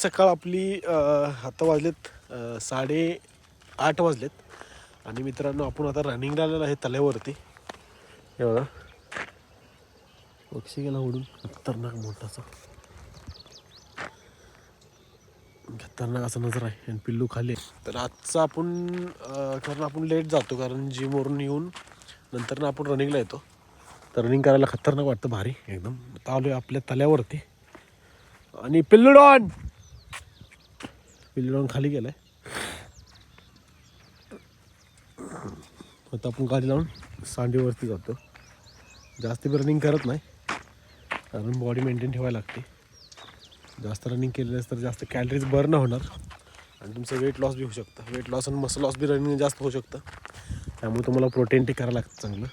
सकाळ आपली आता वाजलेत 8:30 वाजलेत आणि मित्रांनो आपण आता रनिंगला आलेलो आहे तल्यावरती. हे बघा पक्षी गेला उडून, खतरनाक मोठासा खतरनाक असा नजर आहे आणि पिल्लू खाली आहे. तर आजचा आपण कारण आपण लेट जातो कारण जिमवरून येऊन नंतर ना आपण रनिंगला येतो. तर रनिंग करायला खतरनाक वाटतं, भारी एकदम. आता आलो आहे आपल्या तल्यावरती आणि पिल्लूडॉन खाली गेलाय. आता आपण गाडी लावून सांडीवरती जातो. जास्त बी रनिंग करत नाही कारण बॉडी मेंटेन ठेवायला लागते. जास्त रनिंग केलेलं तर जास्त कॅलरीज बर्न होणार आणि तुमचं वेट लॉस बी होऊ शकतं. वेट लॉस आणि मसल लॉस बी रनिंग जास्त होऊ शकतं. त्यामुळे तुम्हाला प्रोटीन टेक करायला लागतं चांगलं.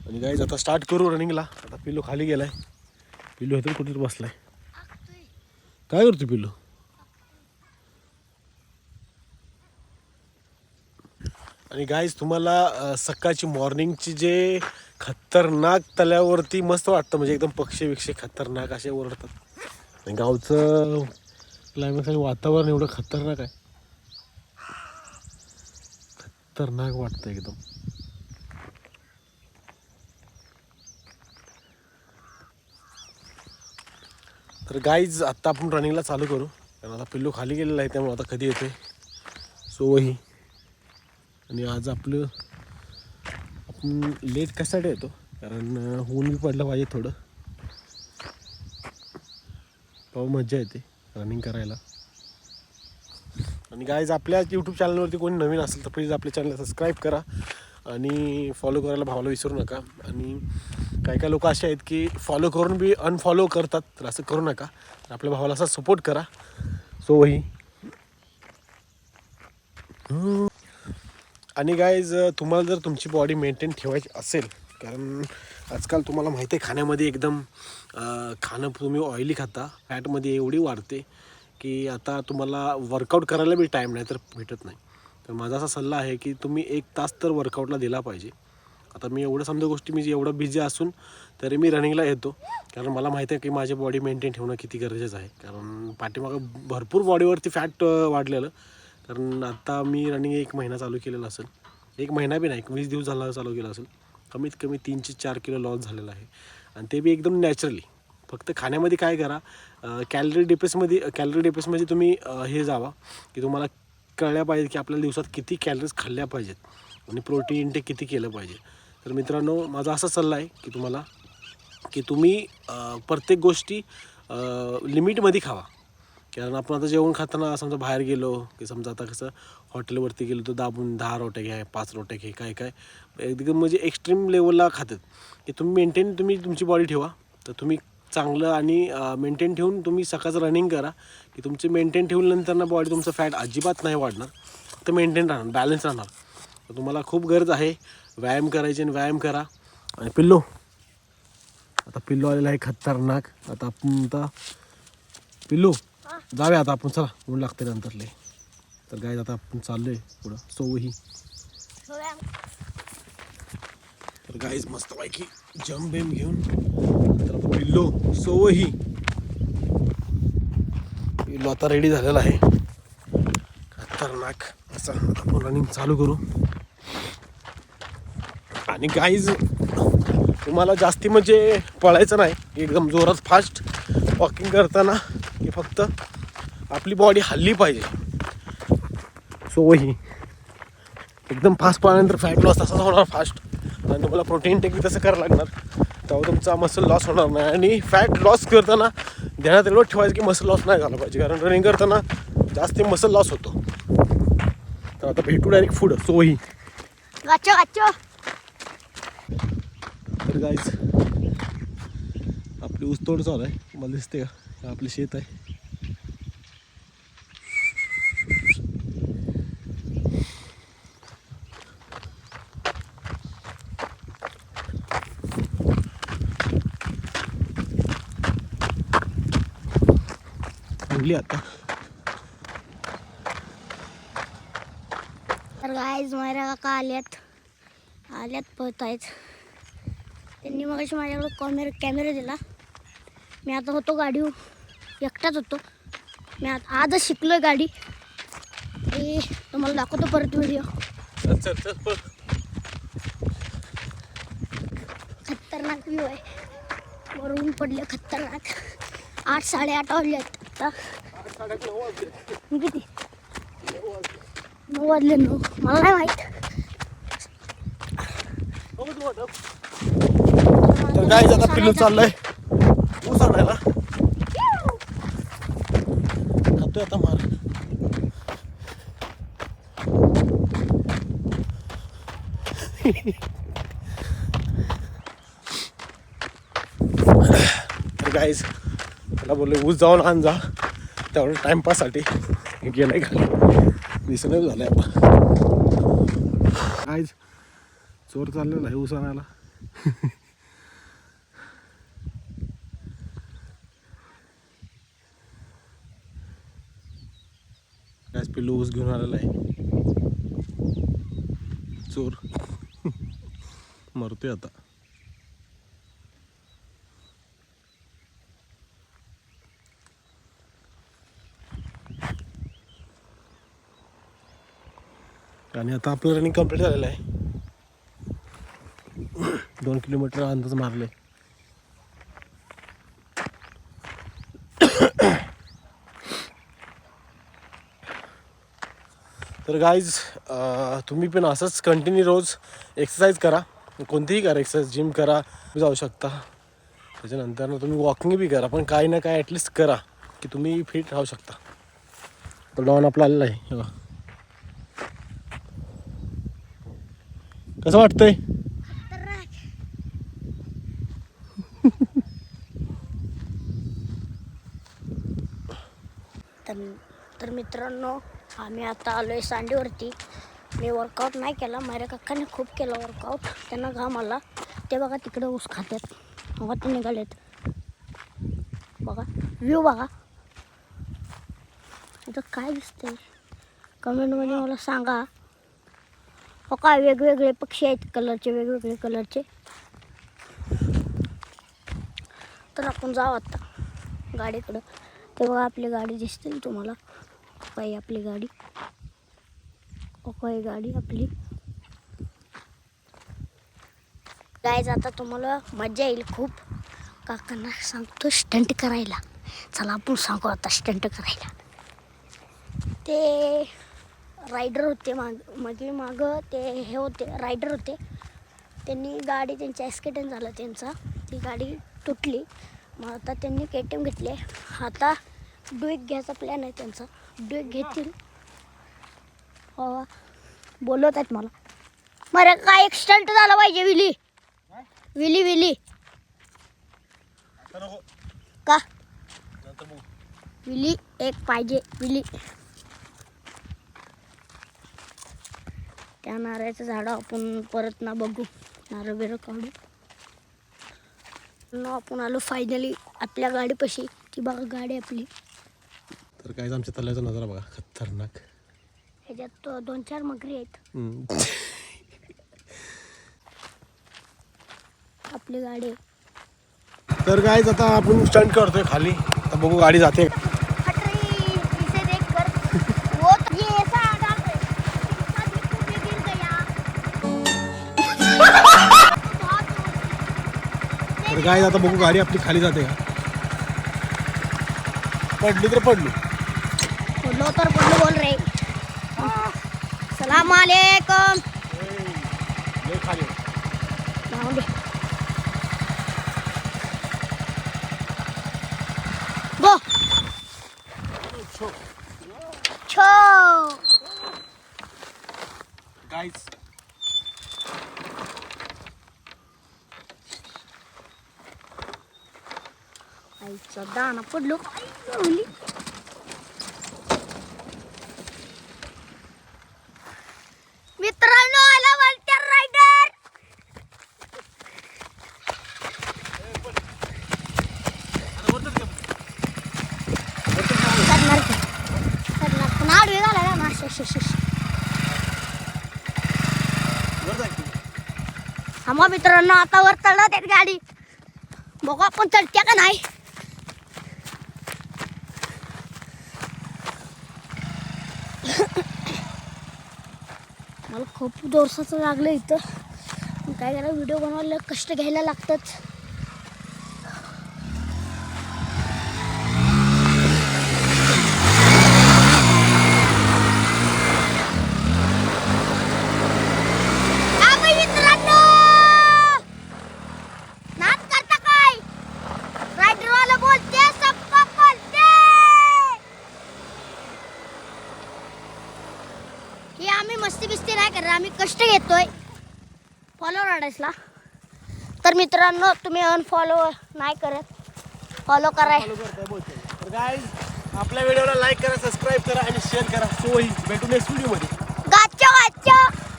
आणि गाईज आता स्टार्ट करू रनिंगला. आता पिल्लू खाली गेलाय. पिल्लू इथं कुठे बसलाय. काय करतो पिल्लू? आणि गाईज तुम्हाला सकाळची मॉर्निंगची जे खतरनाक तल्यावरती मस्त वाटतं, म्हणजे एकदम पक्षी विक्षी खतरनाक असे ओरडतात. आणि गावचं क्लायमॅक्स आणि वातावरण एवढं खतरनाक आहे, खतरनाक वाटतं एकदम. तर गाईज आत्ता आपण रनिंगला चालू करू कारण आता पिल्लू खाली गेलेलं आहे, त्यामुळे आता कधी येते सोही. आणि आज आपण लेट कशासाठी येतो कारण ऊन बी पडलं पाहिजे थोडं, तेव्हा मजा येते रनिंग करायला. आणि गाईज आपल्या यूट्यूब चॅनलवरती कोणी नवीन असेल तर प्लीज आपल्या चॅनलला सबस्क्राईब करा आणि फॉलो करायला भावाला विसरू नका. आणि काही काही लोक असे आहेत की फॉलो करून बी अनफॉलो करतात, तर असं करू नका. तर आपल्या भावाला असा सपोर्ट करा. सो वही. आणि गाईज तुम्हाला जर तुमची बॉडी मेंटेन ठेवायची असेल, कारण आजकाल तुम्हाला माहिती आहे खाण्यामध्ये एकदम खाणं तुम्ही ऑइली खाता, फॅटमध्ये एवढी वाढते की आता तुम्हाला वर्कआउट करायला बी टाईम नाही तर भेटत नाही. तर माझा असा सल्ला आहे की तुम्ही 1 तास तर वर्कआउटला दिला पाहिजे. आता मी एवढं समजा गोष्टी मी एवढं बिझी असून तरी मी रनिंगला येतो कारण मला माहिती आहे की माझी बॉडी मेंटेन ठेवणं किती गरजेचं आहे. कारण पाठीमागं भरपूर बॉडीवरती फॅट वाढलेलं, कारण आता मी रनिंग 1 महिना चालू केलेलं असेल, 1 महिना बी नाही 20 दिवस झाला चालू केलं असेल. कमीत कमी 3 ते 4 किलो लॉस झालेला आहे आणि ते बी एकदम नॅचरली. फक्त खाण्यामध्ये काय करा, कॅलरी डेपेसमध्ये तुम्ही हे जावा की तुम्हाला कळल्या पाहिजे की आपल्याला दिवसात किती कॅलरीज खाल्ल्या पाहिजेत आणि प्रोटीन इंटेक किती केलं पाहिजे. तर मित्रांनो माझा असा सल्ला आहे की तुम्हाला की तुम्ही प्रत्येक गोष्टी लिमिटमध्ये खावा. कारण आपण आता जेवण खाताना समजा बाहेर गेलो की समजा आता कसं हॉटेलवरती गेलो तर दाबून 10 रोट्या घ्या, 5 रोट्या घे, काय काय एकदम म्हणजे एक्स्ट्रीम लेवलला खातात. की तुम्ही तुमची बॉडी ठेवा. तर तुम्ही चांगलं आणि मेंटेन ठेवून तुम्ही सकाळचं रनिंग करा की तुमचे मेंटेन ठेवल्यानंतर ना बॉडी तुमचं फॅट अजिबात नाही वाढणार, फक्त मेंटेन राहणार, बॅलन्स राहणार. तर तुम्हाला खूप गरज आहे व्यायाम करायची आणि व्यायाम करा. आणि पिल्लू आलेला आहे खतरनाक. आता पिल्लू जाऊया आता आपण, चला ऊन लागते नंतरले. तर गाय आता आपण चाललोय पुढं सोही. तर गाईज मस्त पैकी जम बेम घेऊन तर आपण पिल्लू सोही. पिल्लू आता रेडी झालेला आहे खतरनाक असं. आपण रनिंग चालू करू. आणि गाईज तुम्हाला जास्ती म्हणजे पळायचं नाही, एकदम जोरात फास्ट वॉकिंग करताना की फक्त आपली बॉडी हल्ली पाहिजे. सो वही एकदम फास्ट पळाल्यानंतर फॅट लॉस तसाच होणार फास्ट आणि तुम्हाला प्रोटीन टेक तसं करायला लागणार, तेव्हा तुमचा मसल लॉस होणार नाही. आणि फॅट लॉस करताना ध्यानात एवढं ठेवायचं की मसल लॉस नाही झाला पाहिजे, कारण रनिंग करताना जास्त मसल लॉस होतो. तर आता भेटू डायरेक्ट पुढं सोही. तर गाईज आपली ऊसतोड चालू आहे, मला दिसते का आपले शेत आहे. आता तर गाईज माझ्या काका आल्यात पळत आहेत. त्यांनी मग माझ्याकडे कॅमेरा दिला. मी आता होतो गाडीवर एकटाच होतो. मी आजच शिकलोय गाडी. ते तुम्हाला दाखवतो परत व्हिडिओ. खतरनाक व्ह्यू आहे. वरून पडले खतरनाक. 8 8:30 वाजले आहेत आता. किती 9 वाजले. 9 मला नाही माहित. तर काय आता पिल्लू चाललंय ऊस आणायला. खातोय आता मार. गाईज त्याला बोलले ऊस जाऊन आण जा तेवढं टाइमपाससाठी. गेलाय खाली दिसणं झालंय आता. गाईज चोर चाललेला आहे ऊस आणायला. गाईज पिल्लू ऊस घेऊन आलेला आहे. चोर मरतोय आता. आणि आता आपलं रनिंग कंप्लीट झालेलं आहे. 2 किलोमीटर अंदाज मारले. तर गाईज तुम्ही पण असंच कंटिन्यू रोज एक्सरसाइज करा. कोणतीही करा एक्सरसाइज. जिम करा जाऊ शकता. त्याच्यानंतर तुम्ही वॉकिंग बी करा. पण काही ना काही ॲटलिस्ट करा की तुम्ही फिट राहू शकता. तर डॉन आपला आलेला आहे. हे बघा कसं वाटतंय. तर मित्रांनो आम्ही आता आलो आहे सांडीवरती. मी वर्कआउट नाही केला. माझ्या काकाने खूप केलं वर्कआउट. त्यांना घाम आला. ते बघा तिकडे ऊस खात्यात. हवा ते निघालेत. बघा व्ह्यू बघा. इथं काय दिसतंय कमेंटमध्ये मला सांगा. हो काय वेगवेगळे पक्षी आहेत कलरचे. वेगवेगळे कलरचे. तर आपण जाऊ आता गाडीकडं. ते बघा आपली गाडी दिसते तुम्हाला. काय आपली गाडी. काय गाडी आपली. गाईज आता तुम्हाला मजा येईल खूप. काकांना सांगतो स्टंट करायला. चला आपण सांगू आता स्टंट करायला. ते रायडर होते मागं ते हे होते रायडर होते. त्यांनी गाडी त्यांचा ॲक्सिडेंट झाला त्यांचा. ती गाडी तुटली. मग आता त्यांनी KTM घेतले. आता ड्युक घ्यायचा प्लॅन आहे त्यांचा. ड्युक घेतील. हो बोलत आहेत मला. बरं काय एक स्टंट झाला पाहिजे. विली का विली एक पाहिजे. विली त्या नारळाचं झाडं आपण परत ना बघू. नारळ बिरं काढू. आपण आलो फायनली आपल्या गाडीपाशी. ती बघा गाडी आपली. तर काय आमच्या तल्याचा नजारा बघा खतरनाक. ह्याच्यात 2-4 मगरी आहेत. आपली गाडी. तर काय आता आपण स्टंट करतोय खाली. आता बघू गाडी जाते. तर काय आता बघू गाडी आपली खाली जाते का. पडली तर पडलो बोल रे. सलाम वालेकुम. खाली गो छो गाईज. आईचा दाना पडलो. मित्रांनो आला वॉल्टर रायडर. पण आडवे झाला ना. आम्हा मित्रांनो आता वर चढत आहेत गाडी. बघू आपण चढत्या का नाही. खूप जोरसाचं लागलं इथं. मग काय करा, व्हिडिओ बनवायला कष्ट घ्यायला लागतात. हे आम्ही मस्ती बिस्ती नाही करत, आम्ही कष्ट घेतोय फॉलो राडायसला. तर मित्रांनो, तुम्ही अनफॉलो नाही करत, फॉलो करा. तर गाईज, आपल्या व्हिडिओला लाईक करा, सबस्क्राईब करा आणि शेअर करा. सो भेटू नेक्स्ट व्हिडिओमध्ये.